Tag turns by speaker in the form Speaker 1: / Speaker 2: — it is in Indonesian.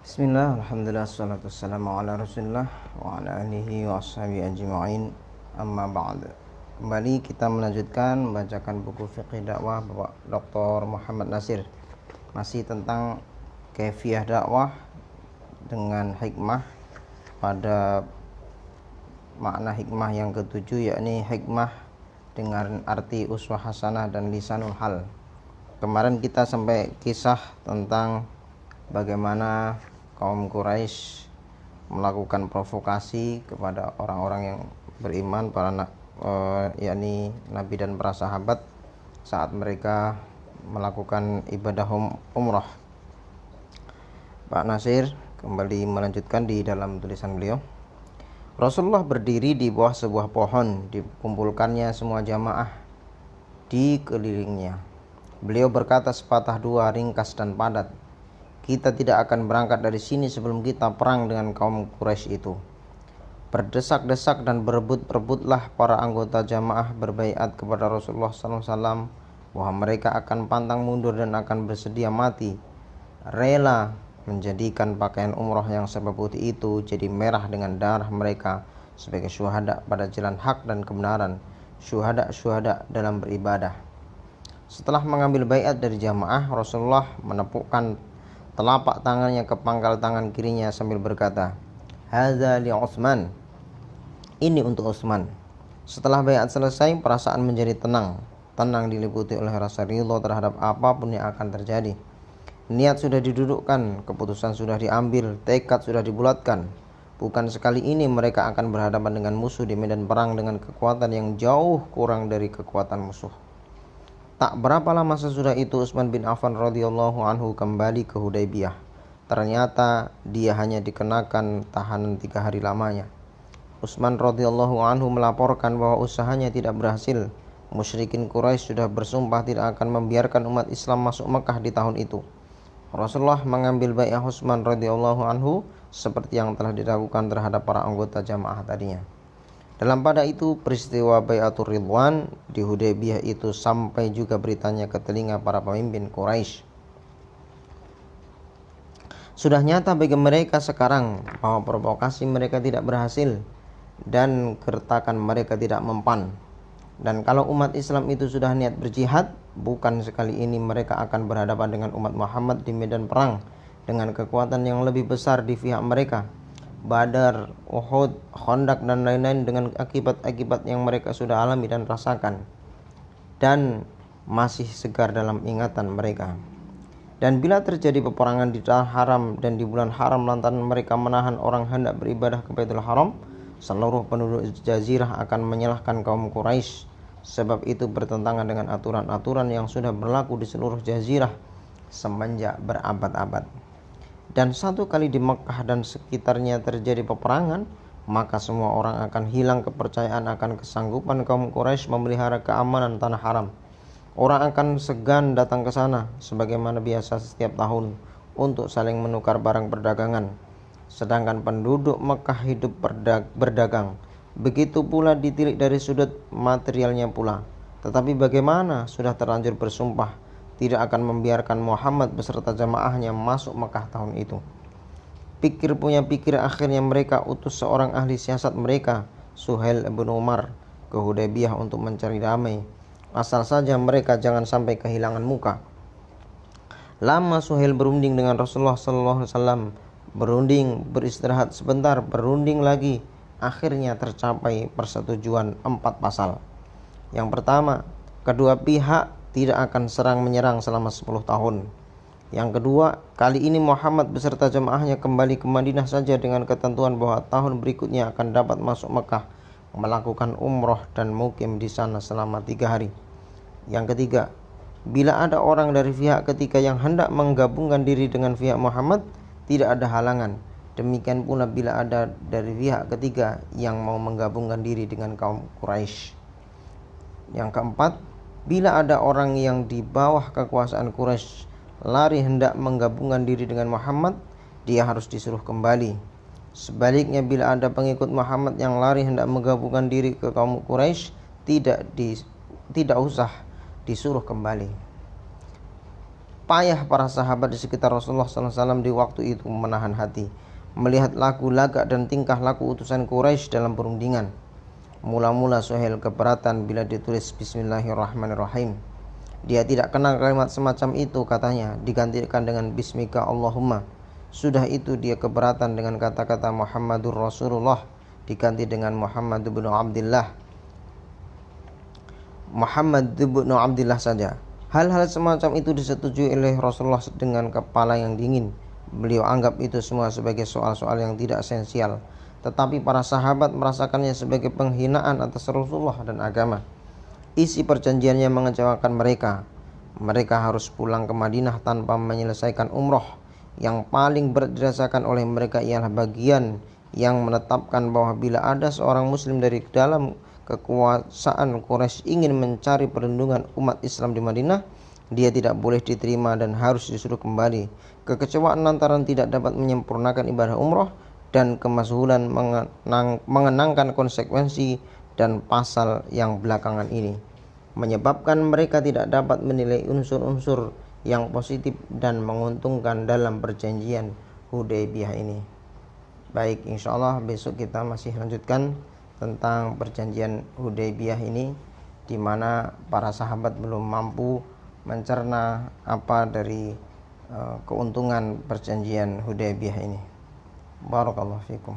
Speaker 1: Bismillah, alhamdulillah, salatu wassalamu ala rasulillah wa ala alihi wa ashabihi ajma'in, amma ba'd. Kembali kita melanjutkan membacakan buku fiqih dakwah Bapak Dr. Muhammad Nasir. Masih tentang kaifiyah dakwah dengan hikmah, pada makna hikmah yang ketujuh, yakni hikmah dengan arti uswah hasanah dan lisanul hal. Kemarin kita sampai kisah tentang bagaimana kaum Quraisy melakukan provokasi kepada orang-orang yang beriman, yakni Nabi dan para sahabat, saat mereka melakukan ibadah umrah. Pak Nasir kembali melanjutkan di dalam tulisan beliau. Rasulullah berdiri di bawah sebuah pohon, dikumpulkannya semua jamaah di kelilingnya. Beliau berkata sepatah dua, ringkas dan padat, "Kita tidak akan berangkat dari sini sebelum kita perang dengan kaum Quraisy itu." Berdesak-desak dan berebut-rebutlah para anggota jamaah berbaiat kepada Rasulullah SAW bahwa mereka akan pantang mundur dan akan bersedia mati, rela menjadikan pakaian umroh yang serba putih itu jadi merah dengan darah mereka sebagai syuhada pada jalan hak dan kebenaran, syuhada dalam beribadah. Setelah mengambil baiat dari jamaah, Rasulullah menepukkan telapak tangannya ke pangkal tangan kirinya sambil berkata, "Hadza li Utsman." Ini untuk Utsman. Setelah baiat selesai, perasaan menjadi tenang diliputi oleh rasa ridho terhadap apapun yang akan terjadi. Niat sudah didudukkan, keputusan sudah diambil, tekad sudah dibulatkan. Bukan sekali ini mereka akan berhadapan dengan musuh di medan perang dengan kekuatan yang jauh kurang dari kekuatan musuh. Tak berapa lama sesudah itu Utsman bin Affan radhiyallahu anhu kembali ke Hudaybiyah. Ternyata dia hanya dikenakan tahanan 3 hari lamanya. Utsman radhiyallahu anhu melaporkan bahwa usahanya tidak berhasil. Musyrikin Quraisy sudah bersumpah tidak akan membiarkan umat Islam masuk Mekah di tahun itu. Rasulullah mengambil baiat Utsman radhiyallahu anhu seperti yang telah dilakukan terhadap para anggota jamaah tadinya. Dalam pada itu, peristiwa Bai'atur Ridwan di Hudaybiyah itu sampai juga beritanya ke telinga para pemimpin Quraisy. Sudah nyata bagi mereka sekarang bahwa provokasi mereka tidak berhasil dan gertakan mereka tidak mempan. Dan kalau umat Islam itu sudah niat berjihad, bukan sekali ini mereka akan berhadapan dengan umat Muhammad di medan perang dengan kekuatan yang lebih besar di pihak mereka. Badar, Uhud, Khandaq dan lain-lain dengan akibat-akibat yang mereka sudah alami dan rasakan dan masih segar dalam ingatan mereka. Dan bila terjadi peperangan di tanah haram dan di bulan haram lantaran mereka menahan orang hendak beribadah ke Baitul Haram, seluruh penduduk jazirah akan menyalahkan kaum Quraisy. Sebab itu bertentangan dengan aturan-aturan yang sudah berlaku di seluruh jazirah semenjak berabad-abad. Dan satu kali di Mekah dan sekitarnya terjadi peperangan, maka semua orang akan hilang kepercayaan akan kesanggupan kaum Quraisy memelihara keamanan tanah haram. Orang akan segan datang ke sana sebagaimana biasa setiap tahun untuk saling menukar barang perdagangan. Sedangkan penduduk Mekah hidup berdagang. Begitu pula ditilik dari sudut materialnya pula. Tetapi bagaimana sudah terlanjur bersumpah tidak akan membiarkan Muhammad beserta jamaahnya masuk Mekah tahun itu. Pikir akhirnya mereka utus seorang ahli siasat mereka, Suhail bin Umar, ke Hudaybiyah untuk mencari damai. Asal saja mereka jangan sampai kehilangan muka. Lama Suhail berunding dengan Rasulullah SAW. Berunding, beristirahat sebentar, berunding lagi. Akhirnya tercapai persetujuan 4 pasal. Yang pertama, kedua pihak tidak akan serang-menyerang selama 10 tahun. Yang kedua, kali ini Muhammad beserta jemaahnya kembali ke Madinah saja dengan ketentuan bahwa tahun berikutnya akan dapat masuk Mekah, melakukan umroh dan mukim di sana selama 3 hari. Yang ketiga, bila ada orang dari pihak ketiga yang hendak menggabungkan diri dengan pihak Muhammad, tidak ada halangan. Demikian pula bila ada dari pihak ketiga yang mau menggabungkan diri dengan kaum Quraisy. Yang keempat, bila ada orang yang di bawah kekuasaan Quraisy lari hendak menggabungkan diri dengan Muhammad, dia harus disuruh kembali. Sebaliknya, bila ada pengikut Muhammad yang lari hendak menggabungkan diri ke kaum Quraisy, tidak usah disuruh kembali. payah para sahabat di sekitar Rasulullah SAW di waktu itu menahan hati melihat laku lagak dan tingkah laku utusan Quraisy dalam perundingan. Mula-mula Suhail keberatan bila ditulis Bismillahirrahmanirrahim. Dia tidak kenal kalimat semacam itu, katanya, digantikan dengan Bismika Allahumma. Sudah itu dia keberatan dengan kata-kata Muhammadur Rasulullah diganti dengan Muhammad bin Abdullah. Muhammad bin Abdullah saja. Hal-hal semacam itu disetujui oleh Rasulullah dengan kepala yang dingin. Beliau anggap itu semua sebagai soal-soal yang tidak esensial. Tetapi para sahabat merasakannya sebagai penghinaan atas Rasulullah dan agama. Isi perjanjiannya mengecewakan mereka. Mereka harus pulang ke Madinah tanpa menyelesaikan umroh. Yang paling berat dirasakan oleh mereka ialah bagian yang menetapkan bahwa bila ada seorang muslim dari dalam kekuasaan Quraisy ingin mencari perlindungan umat Islam di Madinah, dia tidak boleh diterima dan harus disuruh kembali. Kekecewaan lantaran tidak dapat menyempurnakan ibadah umroh dan kemasyhuran mengenangkan konsekuensi dan pasal yang belakangan ini menyebabkan mereka tidak dapat menilai unsur-unsur yang positif dan menguntungkan dalam perjanjian Hudaybiyah ini. Baik, insyaallah besok kita masih lanjutkan tentang perjanjian Hudaybiyah ini, di mana para sahabat belum mampu mencerna apa dari keuntungan perjanjian Hudaybiyah ini. Barakallahu fikum.